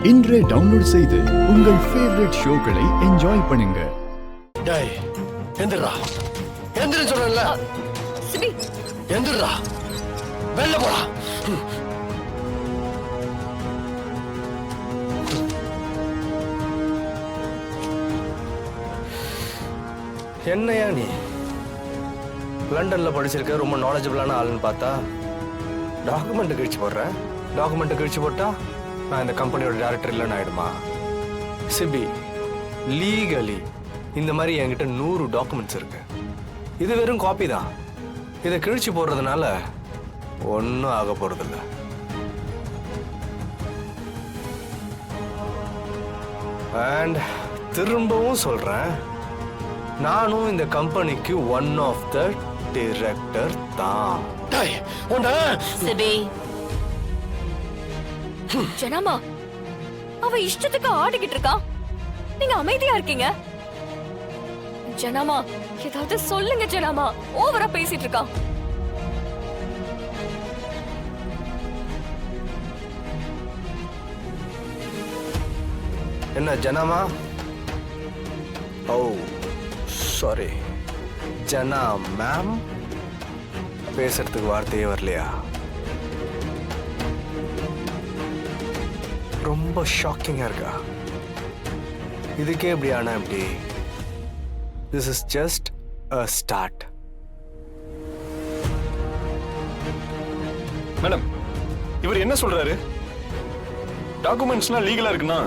இன்றே டவுன்லோட் செய்து உங்கள் ஃபேவரட் ஷோக்களை என்ஜாய் பண்ணுங்க. டேய் எந்திரா, எந்திரன்னு சொல்றேன்ல. சிபி எந்திரா, வெளில போடா. என்னையா நீ லண்டன்ல படிச்சிருக்க, ரொம்ப நாலேஜபிளான ஆளுன்னு பார்த்தா டாக்குமெண்ட் கிழிச்சு போடுறேன். டாக்குமெண்ட் கிழிச்சு போட்டா நான் இந்த கம்பெனியோட டைரக்டர் இல்லைன்னு ஆயிடுமா? சிபி, லீகலி இந்த மாதிரி என்கிட்ட 100 டாக்குமெண்ட்ஸ் இருக்கு. இது வெறும் காப்பி தான். இதை கிழிச்சு போடுறதுனால ஒன்றும் ஆக போறதில்ல. அண்ட் திரும்பவும் சொல்றேன், நானும் இந்த கம்பெனிக்கு ஒன் ஆஃப் த டைரக்டர் தான். டேய் உன்னை சிபி ஜனமா அவ இஷ்டத்துக்கு ஆடிக்கிட்டு இருக்கா, நீங்க அமைதியா இருக்கீங்க. ஜனமா ஏதாவது சொல்லுங்க ஜனமா, ஓவரா பேசிட்டு இருக்கா. என்ன ஜனாமா? ஓ சாரி, ஜனா மேம். பேசுறதுக்கு வார்த்தையே வரலையா? ரொம்ப ஷாக்கிங்கா இருக்கா? இதுக்கே இப்படி ஆனா எப்படி? This is just a start. Madam, இவர் என்ன சொல்றாரு? டாக்குமெண்ட்ஸ்லாம் லீகலா இருக்குன்னா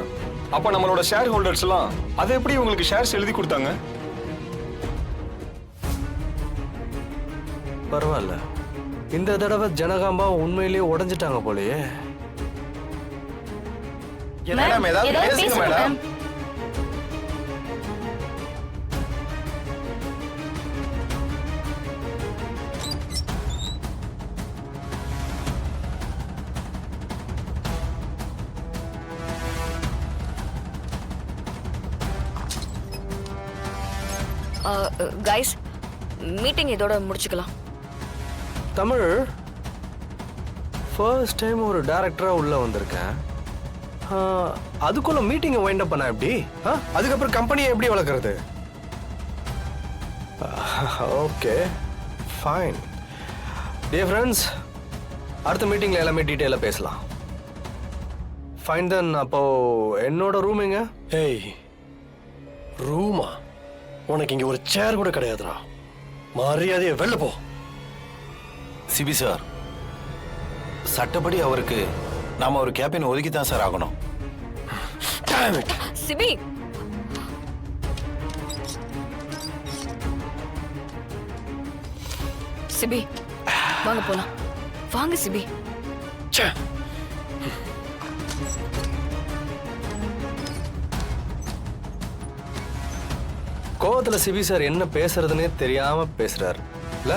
அப்ப நம்மளோட ஷேர் ஹோல்டர்ஸ் எல்லாம் அதை எப்படி உங்களுக்கு ஷேர்ஸ் எழுதி கொடுத்தாங்க? பரவாயில்ல, இந்த தடவை ஜனகாம்பா உண்மையிலேயே உடைஞ்சிட்டாங்க போலயே. மேடம் ஏதாவது பேசுங்க மேடம். கைஸ், மீட்டிங் இதோட முடிச்சுக்கலாம். தமிழ், ஃபர்ஸ்ட் டைம் ஒரு டைரக்டரா உள்ள வந்திருக்கேன். அதுக்குள்ள மீட்டிங்கை வைண்ட் அப் பண்ண எப்படி? அதுக்கப்புறம் கம்பெனியை எப்படி வளர்க்கறது? Okay fine. டியர் ஃப்ரெண்ட்ஸ், அடுத்த மீட்டிங்ல எல்லாமே டீட்டெயிலாக பேசலாம். ஃபைன் தென். அப்போ என்னோட ரூம் எங்க? ஏய், ரூமா? உனக்கு இங்க ஒரு சேர் கூட கிடையாதுடா. மரியாதையை வெளில போ. சிபி சார், சட்டப்படி அவருக்கு நாம ஒரு கேபின் ஒதுக்கி தான் சார் ஆகணும். சிபி சிபி வாங்க போலாம். வாங்க சிபி. கோவத்துல சிபி சார் என்ன பேசுறதுன்னே தெரியாம பேசுறாரு இல்ல?